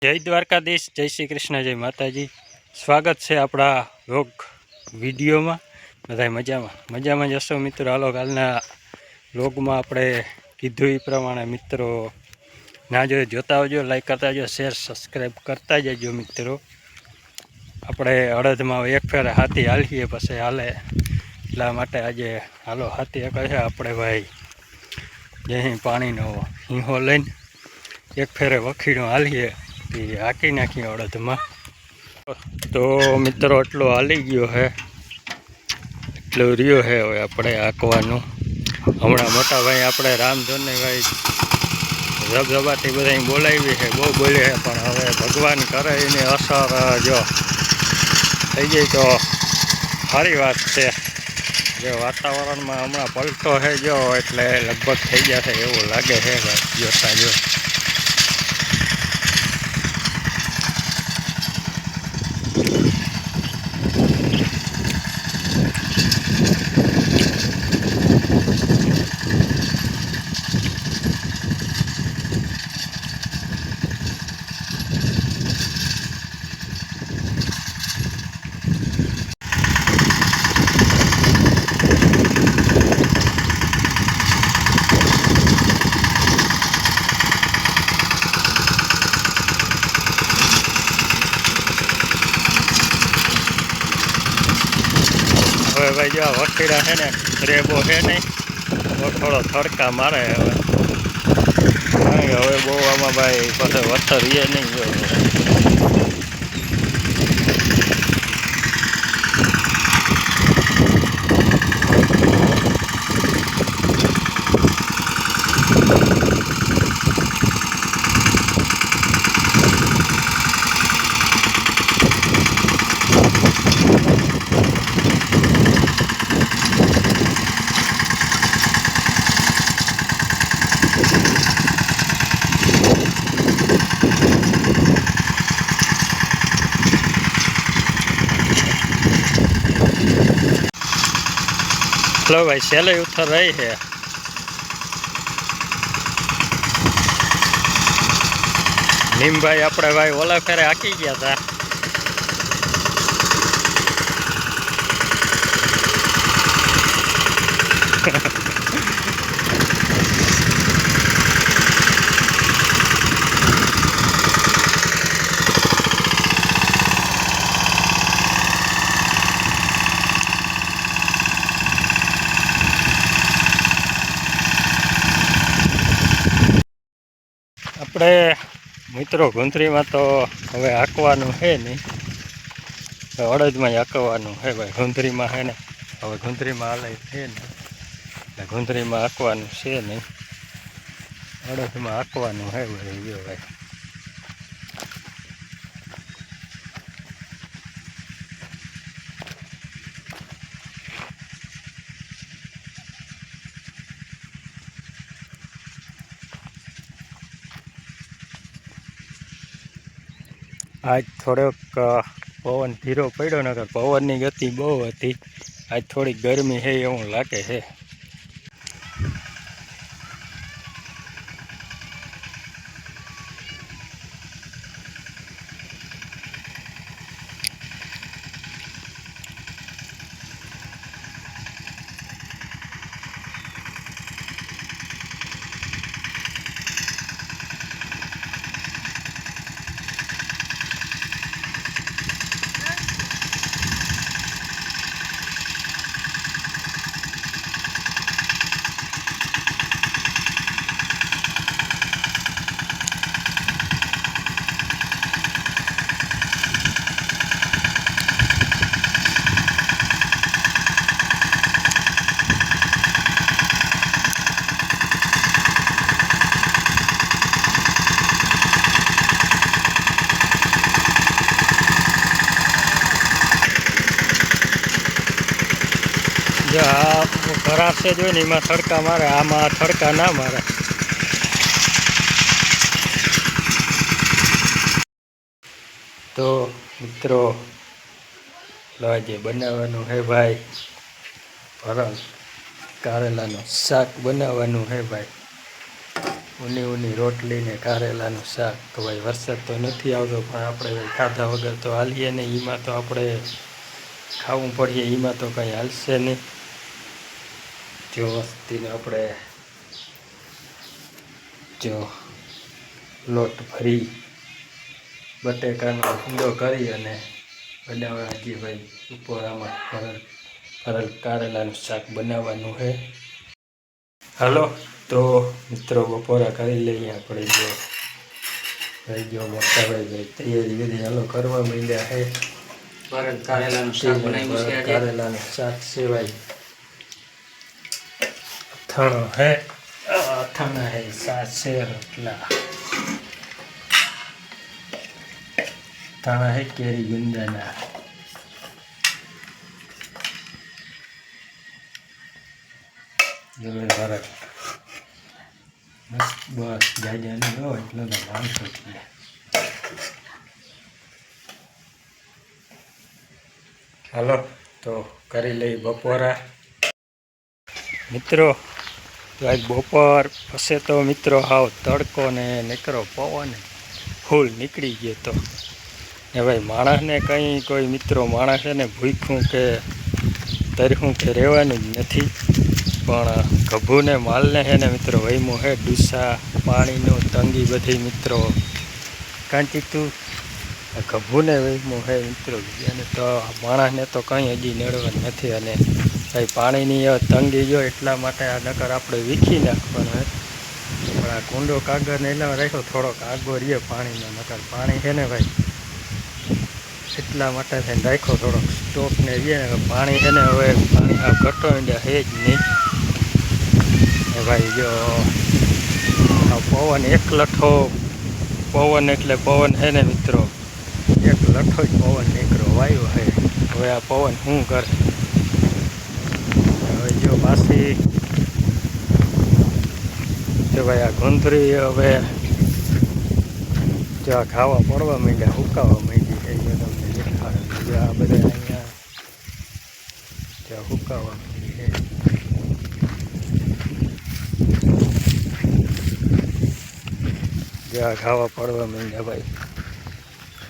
જય દ્વારકાધીશ, જય શ્રી કૃષ્ણ, જય માતાજી। સ્વાગત છે આપણા વ્લોગ વિડીયોમાં। બધા મજામાં જશો મિત્રો। હાલો કાલના વ્લોગમાં આપણે કીધું એ પ્રમાણે મિત્રો ના જોતા આવજો, લાઈક કરતા આવજો, શેર સબસ્ક્રાઈબ કરતા જજો મિત્રો। આપણે અડદમાં એક ફેર હાથી હાલીએ પછી હાલે, એટલા માટે આજે હાલો હાથી કહે છે આપણે ભાઈ જે પાણીનો હીહો લઈને એક ફેરે વખીનો હાલીએ એ હાકી નાખીએ અડદમાં। તો મિત્રો એટલો હાલી ગયો છે, એટલો રહ્યો છે હવે આપણે હાંકવાનું। હમણાં મોટા ભાઈ આપણે રામધનને ભાઈ જબજબાથી બધા બોલાવી છે, બહુ બોલે છે, પણ હવે ભગવાન કરે એની અસર જો થઈ જાય તો સારી વાત છે। જો વાતાવરણમાં હમણાં પલટો છે જો, એટલે લગભગ થઈ જશે એવું લાગે છે ભાઈ જોતા જો। હવે ભાઈ જો વખીરા છે ને રેબો છે નહીં, થોડો થડકા મારે હવે, કારણ કે હવે બહુ આમાં ભાઈ પાસે વથર એ નહીં જો। લો ભાઈ સેલે ઉથર રહી છે, નીમભાઈ આપણે ભાઈ ઓલા ફેરે હાકી ગયા હતા। આપણે મિત્રો ગુંથરીમાં તો હવે હાંકવાનું છે નહીં, અડદમાં જ હાંકવાનું છે ભાઈ। ગુંથરીમાં છે ને હવે ગુંથરીમાં હાલે છે ને, એટલે ગુંથરીમાં હાંકવાનું છે નહીં, અડદમાં હાંકવાનું છે ભાઈ જો ભાઈ। આજ થોડોક પવન ધીરો પડ્યો, નકર પવનની ગતિ બહુ હતી। આજ થોડીક ગરમી છે એવું લાગે છે। જો આ ખરાબ છે જો ને, એમાં થડકા મારે, આમાં થડકા ના મારે। તો મિત્રો આજે બનાવવાનું છે ભાઈ ભરણ, કારેલાનું શાક બનાવવાનું છે ભાઈ। ઊની રોટલી ને કારેલાનું શાક. તો ભાઈ વરસાદ તો નથી આવતો, પણ આપણે ખાધા વગર તો હાલીએ ને, એમાં તો આપણે ખાવું પડીએ, એમાં તો કંઈ હાલશે નહીં. જો વસ્તીને આપણે જો લોટ ભરી બટેકાનો ઊંડો કરી અને બનાવવા હજી ભાઈ ઉપોરામાં ફરલ કારેલાનું શાક બનાવવાનું છે. હાલો તો મિત્રો બપોરા કરી લઈએ આપણે. જો ભાઈ જો મોટા ભાઈ તૈયારી બધી હાલો કરવા માંડ્યા છે. કારેલાનું શાક સિવાય અથાણો હે, અથાણા હે, સાસ છે, રોટલા અથાણા હે કેરી ગુંદાના. બસ બસ જાજા નહીં હોય એટલે તો માણસો છીએ. હાલો તો કરી લઈ બપોરા મિત્રો. તો આજ બપોર પછી તો મિત્રો હાવ તડકો ને નીકળો પવન ફૂલ નીકળી ગયો. તો ને ભાઈ માણસને કંઈ કોઈ મિત્રો માણસ એને ભૂખ્યું કે તરખું કે રહેવાનું જ નથી, પણ ગભુને માલને છે ને મિત્રો વહીમું હે ડૂસા પાણીનું તંગી બધી મિત્રો કાંચી તું ગભુને વહીમું હે મિત્રો. બીજાને તો માણસને તો કંઈ હજી નડવાનું નથી. અને ભાઈ પાણીની તંગી જો એટલા માટે આ નકર આપણે વીખી નાખવાનું હે. પણ આ કુંડો કાગળને એના રાખ્યો થોડોક આગો રહીએ પાણીનો, નકર પાણી છે ને ભાઈ એટલા માટે થઈને રાખ્યો થોડોક સ્ટોકને રહીએ ને. પાણી છે ને હવે પાણી આ ઘટો ઈંડા છે જ નહીં. એ ભાઈ જો આ પવન એક લઠ્ઠો પવન એટલે પવન છે ને મિત્રો એક લઠ્ઠો જ પવન નીકળો વાયુ છે. હવે આ પવન શું કરે? હવે જો પાછી જો ભાઈ આ ગુંદરી હવે જો આ ખાવા પડવા માંડ્યા, હુકાવા માંડી છે. જો તમને દેખાડે જો આ બધા અહીંયા જો હુકાવા માંડી છે. જો આ ખાવા પડવા માંડ્યા ભાઈ.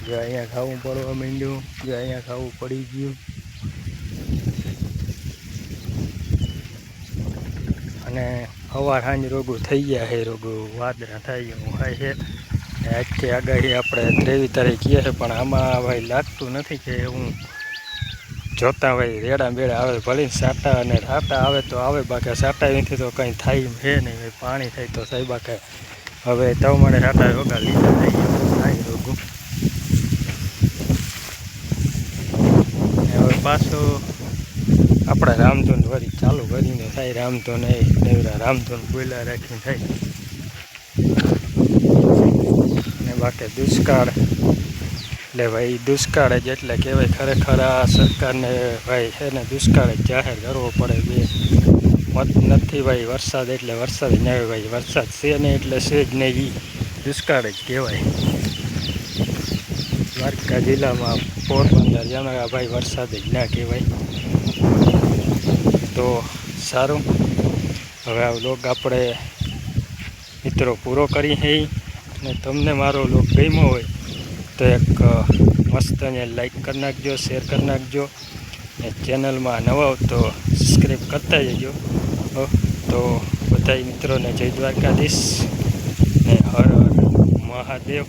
જો અહીંયા ખાવું પડવા માંડ્યું, જો અહીંયા ખાવું પડી ગયું. અને સવાર સાંજ રોગું થઈ ગયા છે, રોગું વાદળા થાય એવું હોય છે. આજથી આગાહી આપણે 23 તારીખ કહે છે, પણ આમાં ભાઈ લાગતું નથી કે હું જોતા ભાઈ રેડા બેડા આવે ભલે સાટા અને સાટા આવે તો આવે, બાકી સાટા નથી તો કંઈ થાય છે નહીં. ભાઈ પાણી થાય તો સાહેબ બાકી હવે તવમણે સાટા રોગા લીધા થઈ ગયા થાય રોગું. હવે પાછું આપણે રામધૂન વળી ચાલુ કરીને થાય. રામધૂન એ નેવરા રામધૂન બોલા રાખીને થાય. ને બાકી દુષ્કાળ એટલે ભાઈ દુષ્કાળ જ એટલે કહેવાય. ખરેખર આ સરકારને ભાઈ છે ને દુષ્કાળ જ જાહેર કરવો પડે. બે મત નથી ભાઈ. વરસાદ એટલે વરસાદ જ આવે ભાઈ. વરસાદ છે ને એટલે છે જ નહીં, દુષ્કાળ જ કહેવાય. દ્વારકા જિલ્લામાં પોરબંદર જેમાં ભાઈ વરસાદ જ ના કહેવાય. તો સારું, હવે આ વ્લોગ આપણે મિત્રો પૂરો કરી છે. અને તમને મારો વ્લોગ ગમ્યો હોય તો એક મસ્ત ને લાઈક કરી નાખજો, શેર કરી નાખજો. ને ચેનલમાં નવા હો તો સબસ્ક્રાઈબ કરતા જજો. તો બધા મિત્રોને જય દ્વારકાધીશ ને હર હર મહાદેવ.